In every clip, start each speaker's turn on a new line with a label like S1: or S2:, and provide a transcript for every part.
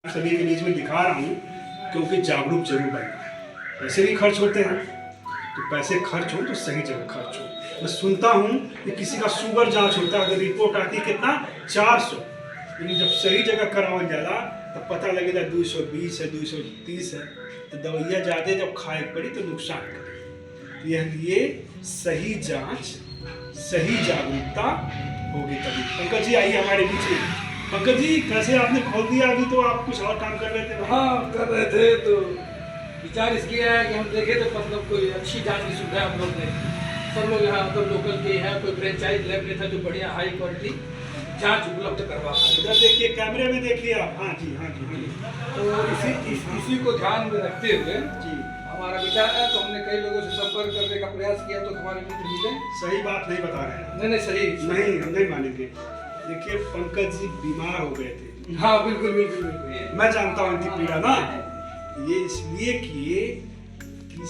S1: सभी के बीच में दिखा रहा हूँ क्योंकि जागरूक जरूर बनना है। पैसे भी खर्च होते हैं तो पैसे खर्च हो तो सही जगह खर्च हो। मैं सुनता हूँ कि किसी का शुगर जांच होता है, अगर रिपोर्ट आती है कितना 400, लेकिन जब सही जगह कराओ जाला तब पता लगेगा 220 है 230 है, तो दवाइयाँ ज़्यादा जब खाए पड़ी तो नुकसान करे। इसलिए सही जांच सही जागरूकता होगी तभी। पंकज जी आइए हमारे बीच में। पंकज जी कैसे आपने खोल दिया, अभी तो आप कुछ और काम कर रहे थे।
S2: हाँ कर रहे थे, तो विचार इसलिए आया कि हम देखे तो मतलब कोई अच्छी जांच की सुविधा हम लोग ने, सब लोग यहाँ तो लोकल के हैं, कोई फ्रेंचाइज लैब में था जो बढ़िया हाई क्वालिटी जांच उपलब्ध करवा पाए।
S1: इधर देखिए, कैमरे में देखिए आप। हाँ जी हाँ जी हाँ जी।
S2: तो इसी को ध्यान में रखते हुए
S1: जी
S2: हमारा विचार है, तो हमने कई लोगों से संपर्क करने का प्रयास किया तो हमारे मित्र मिले।
S1: सही बात नहीं बता रहे हैं।
S2: नहीं सही
S1: नहीं, हम नहीं मानेंगे। देखिए पंकज जी बीमार हो गए थे।
S2: हाँ बिल्कुल बिल्कुल बिल्कुल,
S1: मैं जानता हूँ इनकी पीड़ा ना। ये इसलिए किए कि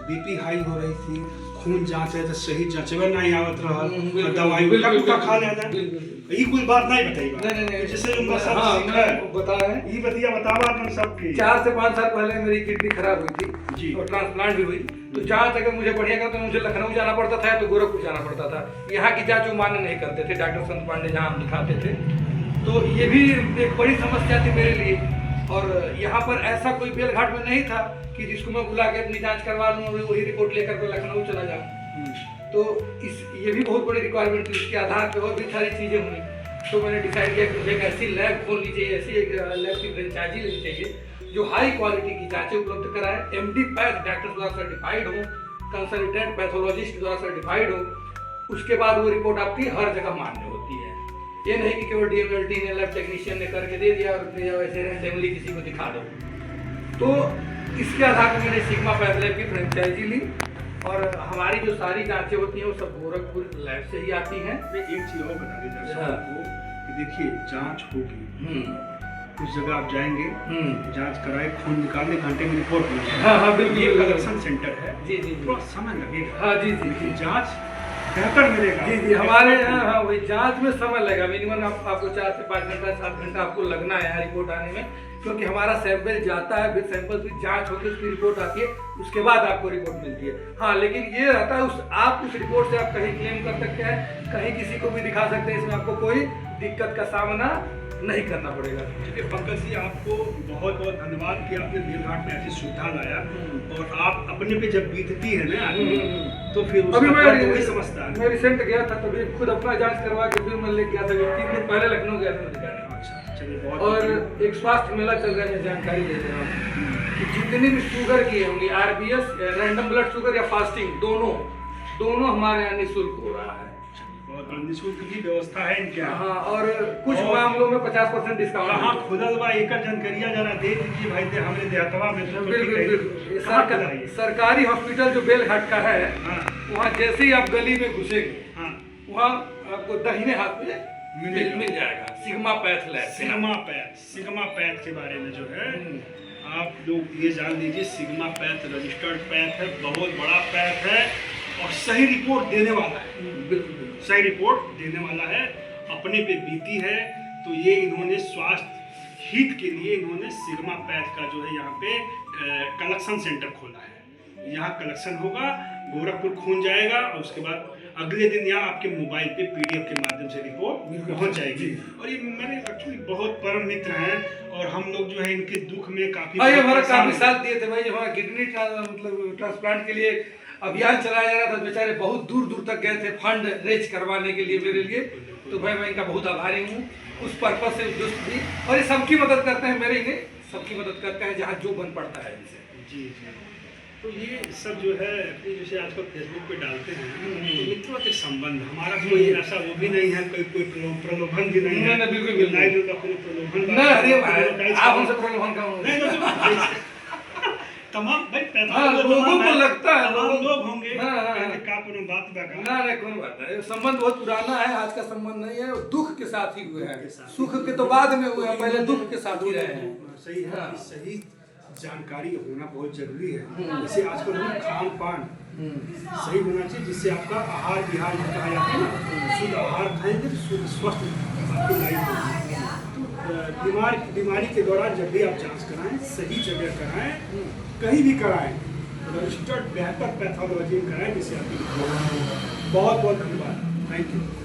S1: बीपी हाई हो रही थी, खून जांच है तो सही जांचवे नहीं आवत रहा, दवाई उल्टा खा लेना। ये कोई बात नहीं बताइएगा।
S2: नहीं
S1: जैसे उनका सब
S2: हाँ,
S1: सीखा है
S2: बताया है।
S1: ये बतिया बतावा तुम सबकी।
S2: 4 से 5 साल पहले मेरी किडनी खराब हुई थी
S1: जी।
S2: और ट्रांसप्लांट भी हुई, तो जांच अगर मुझे बढ़िया करता तो मुझे लखनऊ जाना पड़ता था तो गोरखपुर जाना पड़ता था। यहाँ की जांच वो मान्य नहीं करते थे, डॉक्टर संत पांडे जहाँ हम दिखाते थे। तो ये भी एक बड़ी समस्या थी मेरे लिए। और यहाँ पर ऐसा कोई बेलघाट में नहीं था कि जिसको मैं बुला के अपनी जाँच करवा लूँ और वही रिपोर्ट लेकर के लखनऊ चला जाऊँ। तो ये भी बहुत बड़ी रिक्वायरमेंट थी। इसके आधार पर और भी सारी चीज़ें हुई, तो मैंने डिसाइड किया कि मुझे एक ऐसी लैब खोलनी चाहिए, ऐसी एक लैब की फ्रेंचाइजी लेनी चाहिए जो हाई क्वालिटी की जांचें उपलब्ध कराए, एमडी पैथ डॉक्टर द्वारा सर्टिफाइड हो, कंसल्टेंट पैथोलॉजिस्ट द्वारा सर्टिफाइड हो। उसके बाद वो रिपोर्ट आपकी हर जगह मान्य होती है। ये नहीं कि केवल डीएमएलटी ने लैब टेक्नीशियन ने करके दे दिया और वैसे रैंडमली किसी को दिखा दो। तो इसके आधार पर मैंने सिग्मा पैथ लैब की फ्रेंचाइजी ली और हमारी जो सारी जांचें होती हैं वो सब गोरखपुर लैब से ही आती हैं।
S1: मैं एक चीज और बता दें दर्शकों को कि देखिए जांच होगी, कुछ जगह आप जाएंगे, जांच कराए, खून निकालने घंटे में रिपोर्ट मिलेगी।
S2: हाँ बिल्कुल,
S1: ये कलेक्शन सेंटर है।
S2: जी
S1: थोड़ा समय लगेगा।
S2: हाँ जी
S1: लेकिन जांच बेहतर मिलेगा।
S2: जी हमारे यहाँ हाँ वही जांच में समय लगेगा। मिनिमम आपको 4 से 5 घंटा 7 घंटा आपको लगना है यहाँ रिपोर्ट आने में, क्योंकि हमारा सैंपल जाता है, फिर सैंपल की जांच होकर उसकी रिपोर्ट आती है, उसके बाद आपको रिपोर्ट मिलती है। हाँ लेकिन ये रहता है आप उस रिपोर्ट से आप कहीं क्लेम कर सकते हैं, कहीं किसी को भी दिखा सकते हैं, इसमें आपको कोई दिक्कत का सामना नहीं करना पड़ेगा।
S1: चलिए पंकज जी आपको बहुत बहुत धन्यवाद कि आपने बेलघाट में ऐसी सुविधा लाया। और आप अपने पे जब बीतती है ना तो फिर
S2: अभी
S1: वही समझता है।
S2: मैं रिसेंट गया था, तभी खुद अपना जांच करवा के फिर मैं लेके गया था। 3 दिन पहले लखनऊ गया था दिखाने। और एक स्वास्थ्य मेला चल रहा है, मैं जानकारी दे रहा हूँ कि जितनी भी शुगर की होंगी, आरबीएस, रैंडम ब्लड शुगर या फास्टिंग, दोनों हमारे यहाँ निःशुल्क हो रहा है।
S1: बहुत निःशुल्क की व्यवस्था है इनके यहाँ।
S2: हाँ, और कुछ मामलों में 50% डिस्काउंट।
S1: हाँ खुदल बा एक जानकारियाँ जरा दे दीजिए भाई, दे हमने देहतवा में।
S2: बिल्कुल सरकारी हॉस्पिटल जो बेलघाट का है, वहाँ जैसे ही आप गली में घुसेंगे वहाँ आपको दाहिने हाथ में मिल जाएगा sigma path lab. Sigma path के बारे में जो है आप लोग ये जान लीजिए, सिग्मा पैथ रजिस्टर्ड पैथ है, बहुत बड़ा पैथ है और सही रिपोर्ट देने वाला है। बिल्कुल सही रिपोर्ट देने वाला है, अपने पे बीती है। तो ये इन्होंने स्वास्थ्य हित के लिए इन्होंने सिग्मा पैथ का जो है यहाँ पे कलेक्शन सेंटर खोला है। यहाँ कलेक्शन होगा, गोरखपुर खून जाएगा और उसके बाद अगले दिन यहाँ आपके मोबाइल पे पीडीएफ के माध्यम से रिपोर्ट पहुँच जाएगी। और ये मेरे एक्चुअली बहुत परम मित्र हैं और हम लोग जो है इनके दुख में काफी हमारा काफी साथ दिए थे भाई। हमारा किडनी मतलब ट्रांसप्लांट के लिए अभियान चलाया जा रहा था, बेचारे बहुत दूर तक गए थे फंड रेज करवाने के लिए मेरे लिए। तो भाई मैं इनका बहुत आभारी हूँ उस पर्पज से उद्देश्य भी। और ये सबकी मदद करते हैं, मेरे ही सबकी मदद करते हैं जहाँ जो बन पड़ता है इनसे।
S1: जी। तो ये सब जो है अपनी जैसे आजकल फेसबुक पे डालते हैं, तो मित्रों के संबंध हमारा कोई ऐसा वो भी नहीं है, कोई प्रलोभन भी नहीं है।
S2: बिल्कुल
S1: लाइव का कोई प्रलोभन
S2: नहीं, आप हमसे प्रलोभन का
S1: तमाम भाई
S2: लोगों को लगता है
S1: लोग होंगे
S2: का
S1: कोनो बात बा का
S2: ना कोई बात नहीं। संबंध बहुत पुराना है, आज का संबंध नहीं है। दुख के साथ ही हुए हैं, सुख के तो बाद में हुए हैं, पहले दुख के साथ ही रहे हैं।
S1: सही है, सही जानकारी होना बहुत जरूरी है। जैसे आजकल हम खान पान सही होना चाहिए, जिससे आपका आहार विहार कहा जाता है ना, शुद्ध आहार खाएंगे तो शुद्ध स्वस्थ आपकी लाइफ होगी। बीमारी के दौरान जब भी आप जांच कराएं, सही जगह कराएं, कहीं भी कराएं, रजिस्टर्ड बेहतर पैथोलॉजी कराएं, जिससे आपकी बहुत बहुत धन्यवाद। Thank you.